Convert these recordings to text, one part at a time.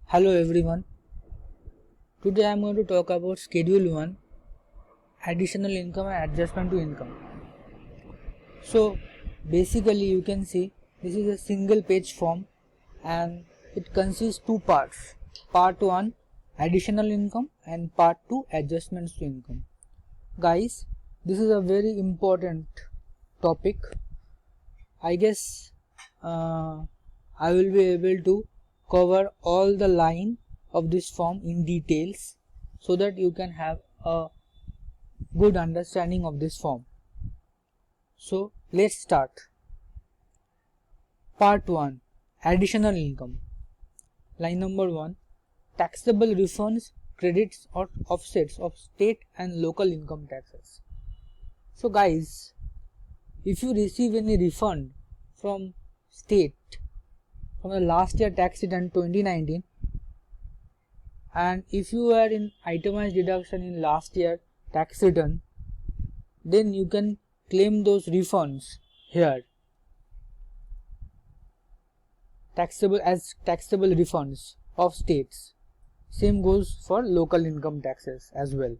Hello everyone. Today I am going to talk about Schedule 1, Additional Income and Adjustment to Income. So basically you can see this is a single page form and it consists two parts. Part 1 Additional Income and Part 2 Adjustments to Income. Guys, this is a very important topic. I guess I will be able to cover all the line of this form in details so that you can have a good understanding of this form. So let's start. Part 1 Additional Income. Line number 1 Taxable refunds, credits or offsets of state and local income taxes. So guys, if you receive any refund from state from the last year tax return 2019, and if you are in itemized deduction in last year tax return, then you can claim those refunds here taxable refunds of states. Same goes for local income taxes as well.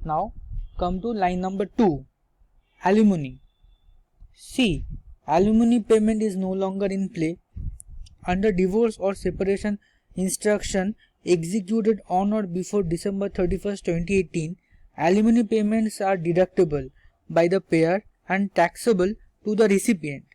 Now come to line number 2 alimony. See, alimony payment is no longer in play. Under divorce or separation instruction executed on or before December 31st, 2018, alimony payments are deductible by the payer and taxable to the recipient.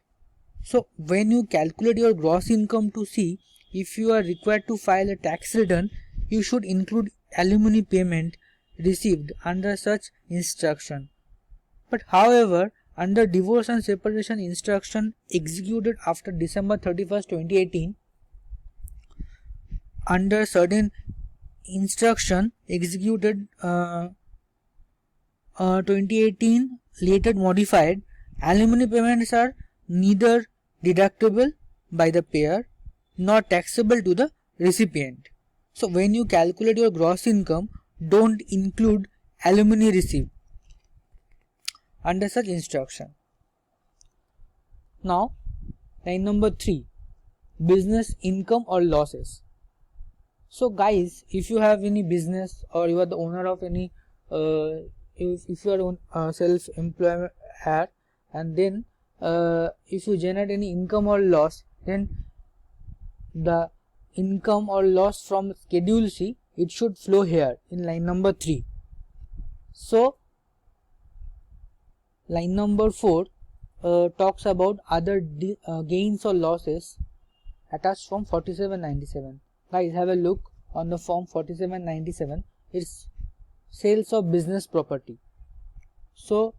So when you calculate your gross income to see if you are required to file a tax return, you should include alimony payment received under such instruction. But however, under divorce and separation instruction executed after December 31st, 2018, under certain instruction executed 2018 later modified, alimony payments are neither deductible by the payer nor taxable to the recipient. So when you calculate your gross income, don't include alimony received under such instruction. Now line number 3 business income or losses. So guys, if you have any business or you are the owner of any if you are self-employed and then if you generate any income or loss, then the income or loss from Schedule C, it should flow here in line number 3. So line number 4 talks about other gains or losses attached from 4797. Guys, have a look on the form 4797. It's sales of business property. So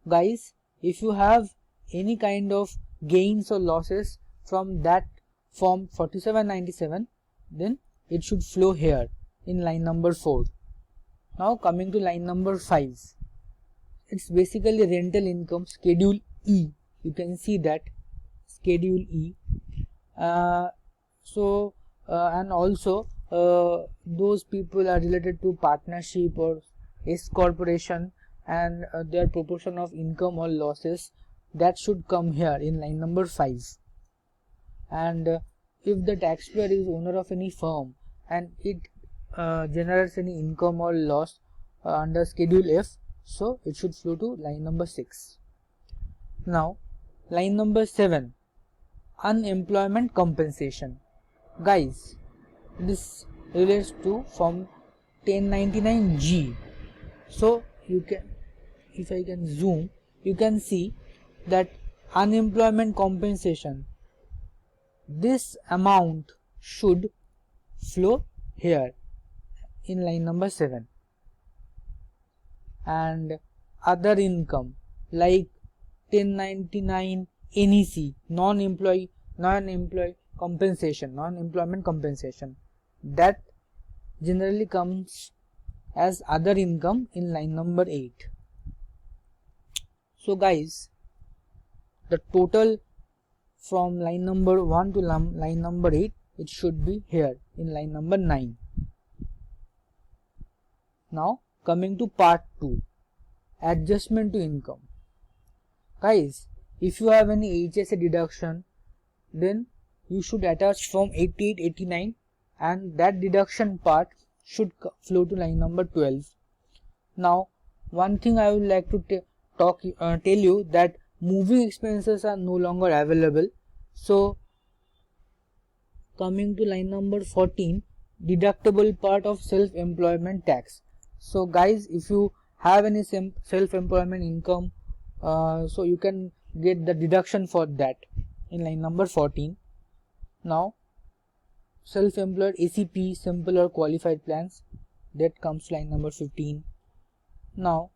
guys, if you have any kind of gains or losses from that form 4797, then it should flow here in line number 4. Now coming to line number 5. It's basically rental income, Schedule E. You can see that Schedule E. And also those people are related to partnership or S corporation and their proportion of income or losses, that should come here in line number 5. And if the taxpayer is owner of any firm and it generates any income or loss under Schedule F, so it should flow to line number 6. Now line number 7 unemployment compensation. Guys, this relates to form 1099G. So you can, if I can zoom, you can see that unemployment compensation, this amount should flow here in line number 7. And other income like 1099 NEC, non-employment compensation, that generally comes as other income in line number 8. So guys, the total from line number 1 to line number 8, it should be here in line number 9. Now coming to part 2 adjustment to income. Guys, if you have any HSA deduction, then you should attach from 88, 89, and that deduction part should flow to line number 12. Now, one thing I would like to tell you that moving expenses are no longer available. So, coming to line number 14, deductible part of self-employment tax. So guys, if you have any self-employment income, so you can get the deduction for that in line number 14. Now, self-employed ACP, simple or qualified plans, that comes to line number 15. Now,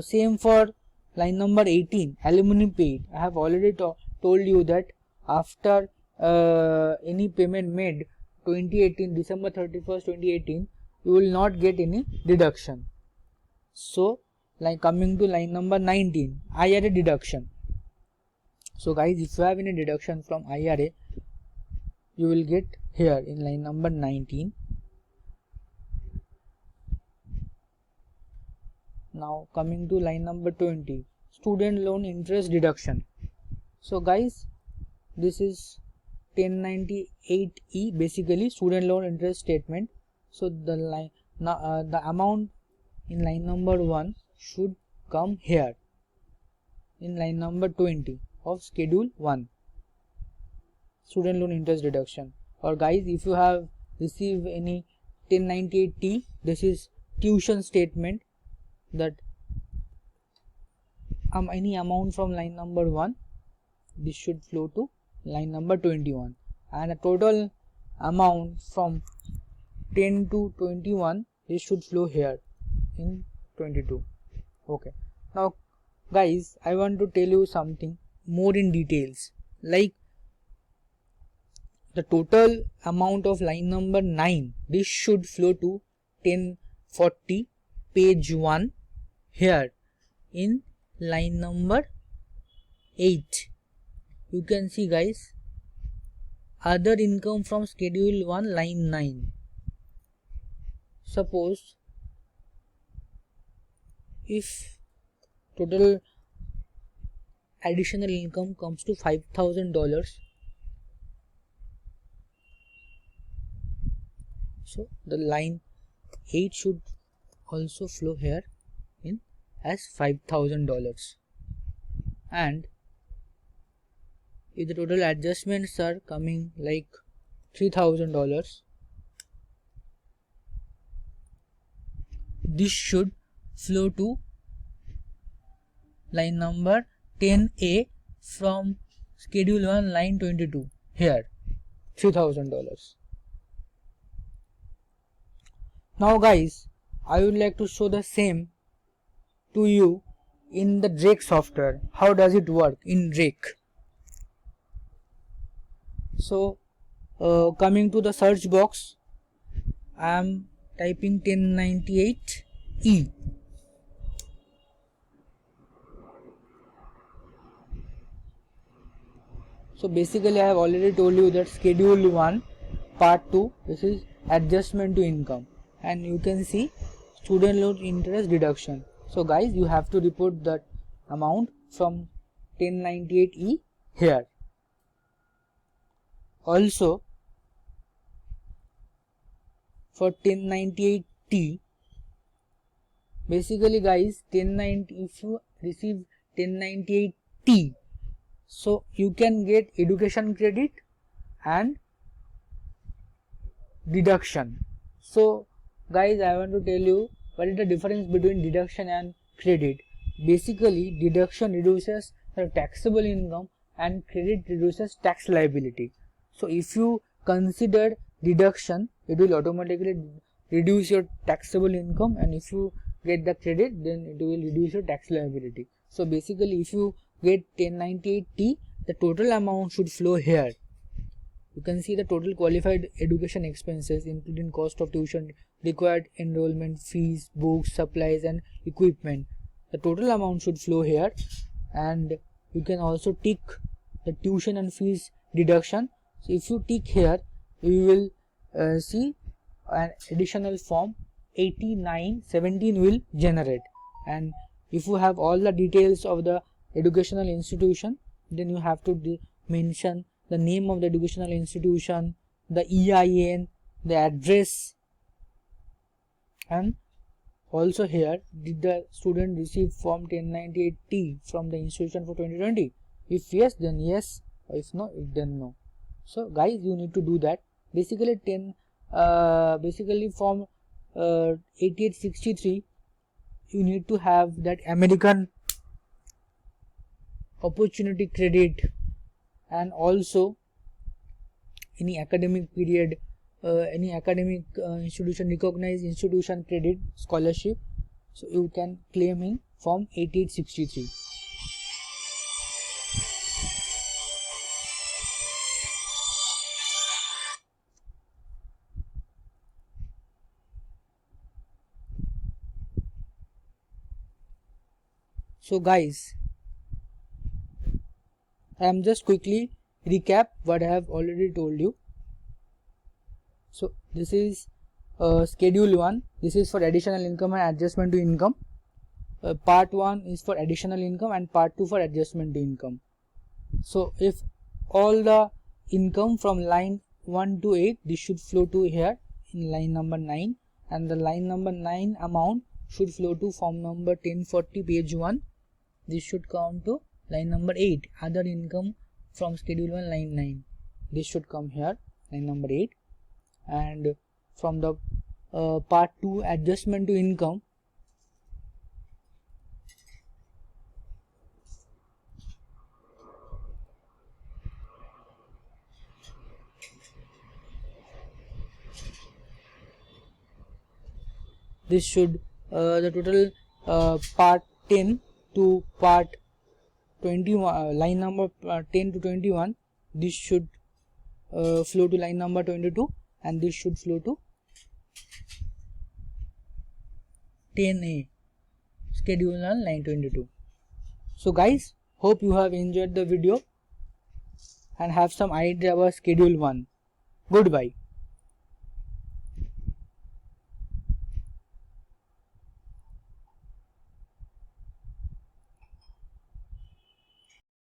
same for line number 18, alimony paid. I have already told you that after any payment made 2018, December 31st, 2018, you will not get any deduction. So, like coming to line number 19, IRA deduction. So guys, if you have any deduction from IRA, you will get here in line number 19. Now coming to line number 20, student loan interest deduction. So guys, this is 1098E, basically student loan interest statement. So the line, the amount in line number 1 should come here in line number 20 of schedule 1, student loan interest deduction. Or guys, if you have received any 1098T, this is tuition statement, that any amount from line number 1, this should flow to line number 21, and the total amount from 10 to 21, this should flow here in 22. Okay, now guys, I want to tell you something more in details, like the total amount of line number 9, this should flow to 1040 page 1 here in line number 8. You can see guys, other income from schedule 1, line 9. Suppose if total additional income comes to $5,000, so the line 8 should also flow here in as $5,000. And if the total adjustments are coming like $3,000, this should flow to line number 10A from schedule 1, line 22 here, $3,000. Now guys, I would like to show the same to you in the Drake software. How does it work in Drake? So coming to the search box, I am typing 1098E. So basically I have already told you that schedule 1 part 2, this is adjustment to income, and you can see student loan interest deduction. So guys, you have to report that amount from 1098E here. Also for 1098T, basically guys, if you receive 1098T, so you can get education credit and deduction. So guys, I want to tell you what is the difference between deduction and credit. Basically, deduction reduces the taxable income and credit reduces tax liability. So if you consider deduction, it will automatically reduce your taxable income, and if you get the credit, then it will reduce your tax liability. So basically, if you get 1098T, the total amount should flow here. You can see the total qualified education expenses, including cost of tuition, required enrollment fees, books, supplies and equipment. The total amount should flow here, and you can also tick the tuition and fees deduction. So if you tick here, you will see an additional form 8917 will generate, and if you have all the details of the educational institution, then you have to mention the name of the educational institution, the EIN, the address, and also here, did the student receive form 1098T from the institution for 2020? If yes, then yes. If no, then no. So guys, you need to do that. Basically form 8863, you need to have that American opportunity credit, and also any academic period, any academic institution, recognized institution credit scholarship. So you can claim in form 8863. So guys, I am just quickly recap what I have already told you. So this is schedule 1. This is for additional income and adjustment to income. Part 1 is for additional income and part 2 for adjustment to income. So if all the income from line 1 to 8, this should flow to here in line number 9, and the line number 9 amount should flow to form number 1040 page 1. This should come to line number 8, other income from schedule 1 line 9. This should come here, line number 8. And from the part 2 adjustment to income, this should the total part 10 to part 21, line number 10 to 21, this should flow to line number 22, and this should flow to 10A, schedule on line 22. So guys, hope you have enjoyed the video and have some idea about schedule 1. Goodbye.